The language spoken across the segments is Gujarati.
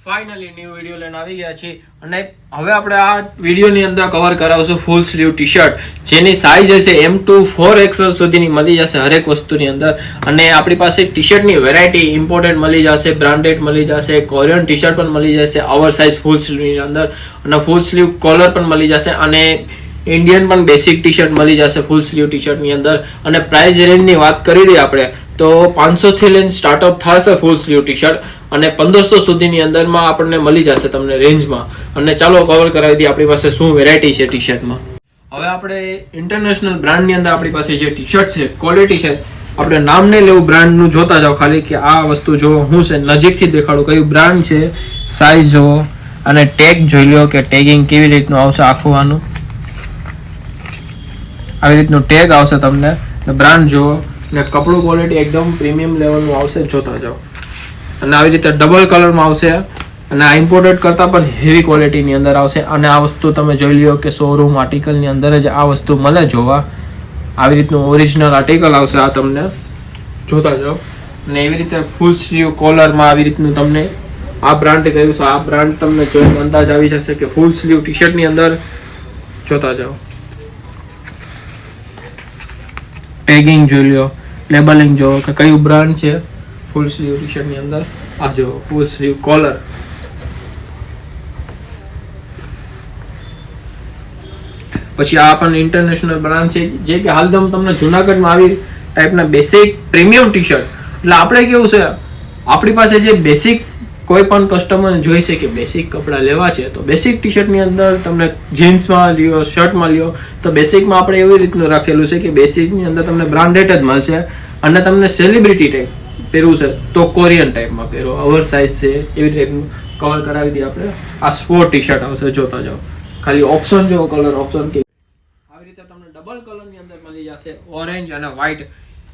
ફાઇનલી ન્યૂ વિડીયો લઈને આવી ગયા છે અને હવે આપણે આ વિડીયોની અંદર કવર કરાવશું ફૂલ સ્લીવ ટી શર્ટ જેની સાઇઝ હશે M2 4XL સુધીની મળી જશે હરેક વસ્તુની અંદર અને આપણી પાસે ટી શર્ટની વેરાયટી ઇમ્પોર્ટેડ મળી જશે, બ્રાન્ડેડ મળી જશે, કોરિયન ટી શર્ટ પણ મળી જશે ઓવર સાઇઝ ફૂલ સ્લીવની અંદર અને ફૂલ સ્લીવ કોલર પણ મળી જશે અને ઇન્ડિયન પણ બેસિક ટી શર્ટ મળી જશે ફૂલ સ્લીવ ટી શર્ટની અંદર અને પ્રાઇસ રેન્જની વાત કરી દઈએ આપણે તો 500 થી લઈને સ્ટાર્ટઅપ થશે ફૂલ સ્લીવ ટી શર્ટ અને 1500 સુધીની અંદરમાં આપણને મળી જશે તમને રેન્જમાં અને ચાલો કવર કરાવી દઈએ આપણી પાસે શું વેરાયટી છે ટી શર્ટમાં. હવે આપણે ઇન્ટરનેશનલ બ્રાન્ડની અંદર આપણી પાસે જે ટી શર્ટ છે ક્વોલિટી છે આપણે નામ નહીં લેવું બ્રાન્ડનું જોતા જાઓ ખાલી કે આ વસ્તુ જો હું છે નજીકથી દેખાડું કયું બ્રાન્ડ છે, સાઇઝ જુઓ અને ટેગ જોઈ લો કે ટેગિંગ કેવી રીતનું આવશે આખું આનું આવી રીતનું ટેગ આવશે તમને બ્રાન્ડ જુઓ ને કપડું ક્વોલિટી એકદમ પ્રીમિયમ લેવલનું આવશે જોતા જાઓ અને આવી રીતે ડબલ કલરમાં આવશે અને આ ઇમ્પોર્ટેડ કરતાં પણ હેવી ક્વોલિટીની અંદર આવશે અને આ વસ્તુ તમે જોઈ લ્યો કે શોરૂમ આર્ટિકલની અંદર જ આ વસ્તુ મળે જોવા આવી રીતનું ઓરિજિનલ આર્ટિકલ આવશે આ તમને જોતા જાઓ અને એવી રીતે ફૂલ સ્લીવ કોલરમાં આવી રીતનું તમને આ બ્રાન્ડ કહ્યું છે આ બ્રાન્ડ તમને જોઈને અંદાજ આવી જશે કે ફૂલ સ્લીવ ટી શર્ટની અંદર જોતા જાઓ ટેગિંગ જોઈ લ્યો, લેબલિંગ જો કે કયું બ્રાન્ડ છે ફૂલ સ્લીવ ટી શર્ટની અંદર આ જો ફૂલ સ્લીવ કોલર પછી આ પણ ઇન્ટરનેશનલ બ્રાન્ડ છે જે કે હાલદમ તમને જુનાગઢમાં આવી ટાઈપના બેસિક પ્રીમિયમ ટી શર્ટ એટલે આપણે કેવું છે આપણી પાસે જે બેસિક કોઈ પણ કસ્ટમર જોઈ છે કે બેસિક કપડાં લેવા છે તો બેસિક ટી શર્ટની અંદર તમને જીન્સમાં લ્યો, શર્ટમાં લ્યો તો બેસિકમાં આપણે એવી રીતનું રાખેલું છે કે બેસિકની અંદર તમને બ્રાન્ડેડ જ મળશે અને તમને સેલિબ્રિટી ટાઈપ પહેરવું છે તો કોરિયન ટાઈપમાં પહેરો ઓવર સાઇઝ છે એવી ટાઈપનું કવર કરાવી દઈએ આપણે આ સ્પોર્ટ ટી શર્ટ આવશે જોતા જાઓ ખાલી ઓપ્શન જો કલર ઓપ્શન કે આવી રીતે તમને ડબલ કલરની અંદર મળી જશે ઓરેન્જ અને વ્હાઇટ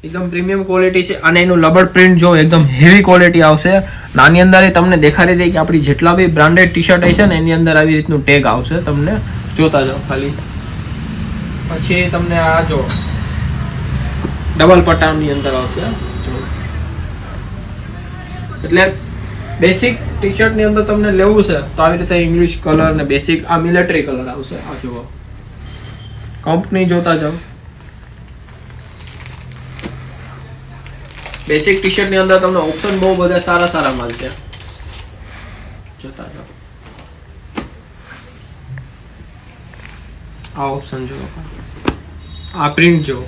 એકદમ પ્રીમિયમ ક્વોલિટી છે અને એનું લબર પ્રિન્ટ જો એકદમ હેવી ક્વોલિટી આવશે નાની અંદર તમને દેખાડી દે કે આપણી જેટલા બી બ્રાન્ડેડ ટી શર્ટ છે ને એની અંદર આવી રીતનું ટેગ આવશે તમને જોતા જાઓ ખાલી પછી તમને આ જો ડબલ પટ્ટાની અંદર આવશે એટલે બેસિક ટી શર્ટ ની અંદર તમને લેવું છે તો આવી રીતે ઇંગ્લિશ કલર ને બેસિક આ મિલિટરી કલર આવશે આ જુઓ કંપની જોતા જાઓ બેસિક ટી શર્ટ ની અંદર તમને ઓપ્શન બહુ બધા સારા મળશે જોતા જાઓ આ ઓપ્શન જુઓ આ પ્રિન્ટ જુઓ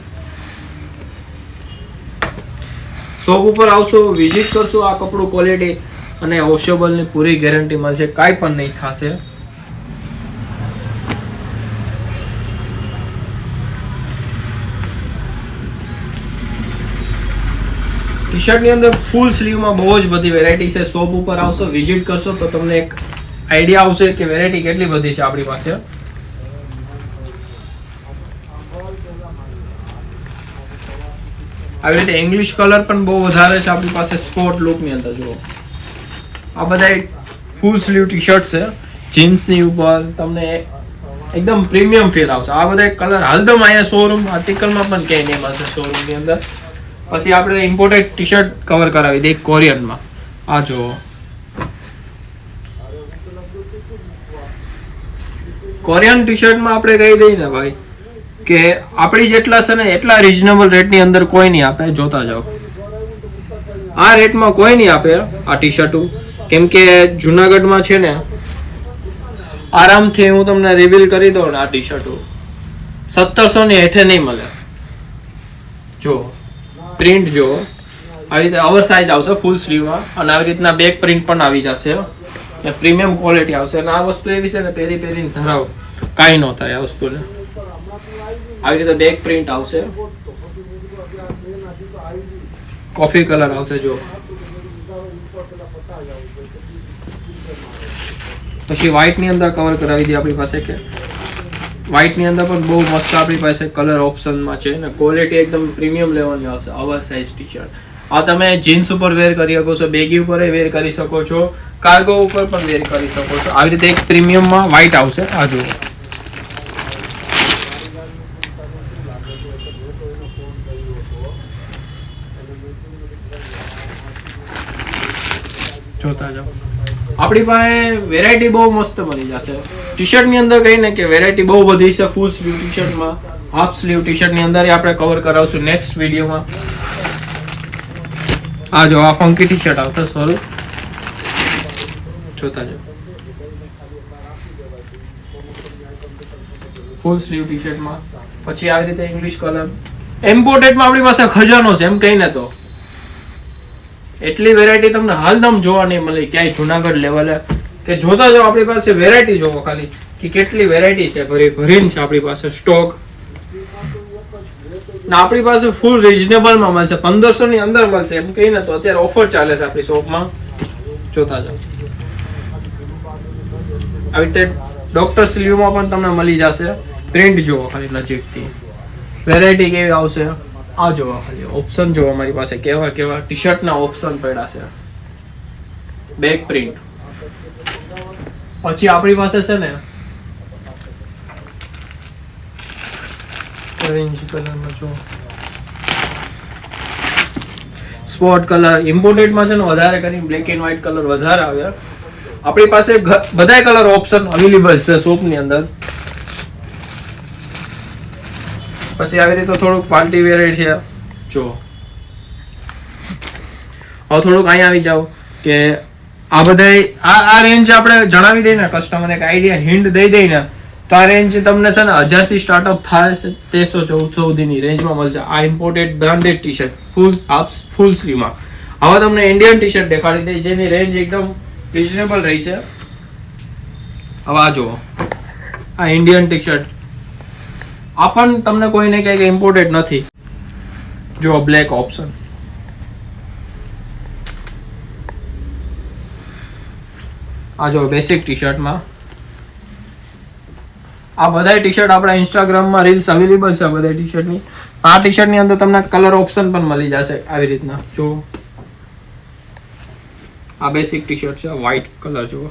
શોપ ઉપર આવશો વિઝિટ કરશો આ કપડું ક્વોલિટી અને વોશેબલની પૂરી ગેરંટી મળશે કાંઈ પણ નહીં થશે ટી શર્ટની અંદર ફૂલ સ્લીવમાં બહુ જ બધી વેરાયટી છે શોપ ઉપર આવશો વિઝિટ કરશો તો તમને એક આઈડિયા આવશે કે વેરાયટી કેટલી બધી છે આપણી પાસે આવી રીતે ઇંગ્લિશ કલર પણ બહુ વધારે છે આપણી પાસે સ્પોર્ટ લુકની અંદર જુઓ આ બધા ફૂલ સ્લીવ ટી શર્ટ છે જીન્સની ઉપર તમને એકદમ પ્રીમિયમ ફીલ આવશે આ બધા કલર હાલદમ અહીંયા શોરૂમ આર્ટિકલમાં પણ ક્યાંય નહીં મળશે શોરૂમની અંદર પછી આપણે ઇમ્પોર્ટેડ ટી શર્ટ કવર કરાવી દઈએ કોરિયનમાં આ જુઓ કોરિયન ટી શર્ટમાં આપણે કહી દઈએ ને ભાઈ કે આપણી જેટલા છે ને એટલા રિઝનેબલ રેટની અંદર કોઈ નહીં આપે જોતા જાઓ આ રેટમાં કોઈ નહીં આપે આ ટી શર્ટો કેમ કે જુનાગઢમાં છે ને આરામથી હું તમને રિવીલ કરી દઉં ને આ ટી શર્ટો 1700 ની હેઠે નહીં મળે જો પ્રિન્ટ જો આવી રીતે ઓવર સાઇઝ આવશે ફૂલ સ્લીવમાં અને આવી રીતના બેક પ્રિન્ટ પણ આવી જશે પ્રીમિયમ ક્વોલિટી આવશે અને આ વસ્તુ એવી છે ને પહેરીને ધરાવો કાંઈ ન થાય આ વસ્તુને આવી રીતે બેક પ્રિન્ટ આવશે કોફી કલર આવશે જો પછી વ્હાઇટ ની અંદર કવર કરાવી દઈએ આપણી પાસે કે વ્હાઇટ ની અંદર પણ બહુ મસ્ત આપણી પાસે કલર ઓપ્શનમાં છે ને ક્વોલિટી એકદમ પ્રીમિયમ લેવલની આવશે ઓવર સાઇઝ ટી શર્ટ આ તમે જીન્સ ઉપર વેર કરી શકો છો બેગી ઉપર વેર કરી શકો છો કાર્ગો ઉપર પણ વેર કરી શકો છો આવી રીતે એક પ્રીમિયમમાં વ્હાઇટ આવશે આ જુઓ જોતા જાઓ આપણી પાસે વેરાયટી બહુ મસ્ત મળી જશે. ટી શર્ટ ની અંદર કહીને કે વેરાયટી બહુ બધી છે. ફૂલ સ્લીવ ટી શર્ટમાં, હાફ સ્લીવ ટી શર્ટ ની અંદર આપણે કવર કરાવશું નેક્સ્ટ વિડીયોમાં. આ જો આ ફંકી ટી શર્ટ આવશે, સોરી જોતા જો ફૂલ સ્લીવ ટી શર્ટમાં. પછી આવી રીતે ઇંગ્લિશ કલર ઇમ્પોર્ટેડમાં આપણી પાસે ખજાનો છે એમ કહીને તો. એટલી વેરાયટી તમને હાલદમ જોવા નહીં મળે ક્યાંય જુનાગઢ લેવલે, કે જોતા જાઓ આપણી પાસે વેરાયટી જોવો ખાલી કે કેટલી વેરાયટી છે. ભરીને છે આપણી પાસે સ્ટોક. ને આપણી પાસે ફૂલ રિઝનેબલ માં મળશે, 1500 ની અંદર મળશે એમ કહીને તો. અત્યારે ઓફર ચાલે છે આપણી શોપમાં, જોતા જાઓ. આવી રીતે ડોક્ટર સ્લીવમાં પણ તમને મળી જશે. પ્રિન્ટ જોવો ખાલી નજીકથી, વેરાયટી કેવી આવશે આ જોવો ખાલી. ઓપ્શન જોવો અમારી પાસે કેવા કેવા ટી શર્ટ ના ઓપ્શન પડ્યા છે. Back print. પછી આપણી પાસે છે ને ઓરેન્જ કલરમાં જો સ્પોટ કલર. ઇમ્પોર્ટેડમાં છે ને વધારે કરીને બ્લેક એન્ડ વ્હાઇટ કલર વધારે આવ્યા. આપણી પાસે બધા કલર ઓપ્શન અવેલેબલ છે શોપની અંદર. પછી આવી રીતે થોડુંક પાર્ટી વેર છે જો. હવે થોડુંક અહીંયા આવી જાવ કે આ બધા આ રેન્જ આપણે જણાવી દઈએ ને કસ્ટમરને એક આઈડિયા હિન્ટ દઈ દઈએ ને તો આ રેન્જ તમને છે ને 1000 થી સ્ટાર્ટઅપ થાય છે. 1300-1400 સુધીની રેન્જમાં મળશે. આ ઇમ્પોર્ટેડ બ્રાન્ડેડ ટી શર્ટ ફૂલ સ્લીવમાં. હવે તમને ઇન્ડિયન ટી શર્ટ દેખાડી દઈ જેની રેન્જ એકદમ રિઝનેબલ રહી છે. હવે આ જુઓ આ ઇન્ડિયન ટી શર્ટ. આ પણ તમને કોઈને કહે કે ઇમ્પોર્ટેડ નથી. જો બ્લેક ઓપ્શન. આ જો બેસિક ટી શર્ટમાં. આ બધા ટી શર્ટ આપણા ઇન્સ્ટાગ્રામમાં રીલ્સ અવેલેબલ છે બધા ટી શર્ટની. આ ટી શર્ટની અંદર તમને કલર ઓપ્શન પણ મળી જશે આવી રીતના જો. આ બેસિક ટી શર્ટ છે, વ્હાઇટ કલર જુઓ.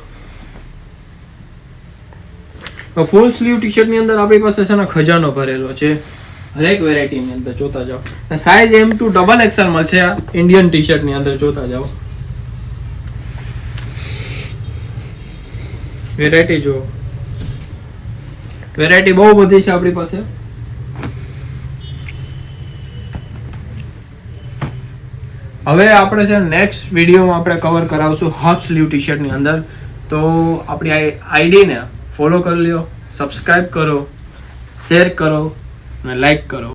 ફૂલ સ્લીવ ટી શર્ટ ની અંદર આપણી પાસે છે ને ખજાનો ભરેલો છે હરેક વેરાયટી ની અંદર. જોતા જાઓ. સાઈઝ M2 XXL મળશે આ ઇન્ડિયન ટી શર્ટ ની અંદર. જોતા જાઓ વેરાયટી જો. વેરાયટી બહુ બધી છે આપણી પાસે. હવે આપણે છે નેક્સ્ટ વિડીયોમાં આપણે કવર કરાવશું હાફ સ્લીવ ટી શર્ટ ની અંદર. તો આપણી આઈડી ને ફોલો કરી લ્યો, સબસ્ક્રાઇબ કરો, શેર કરો અને લાઈક કરો.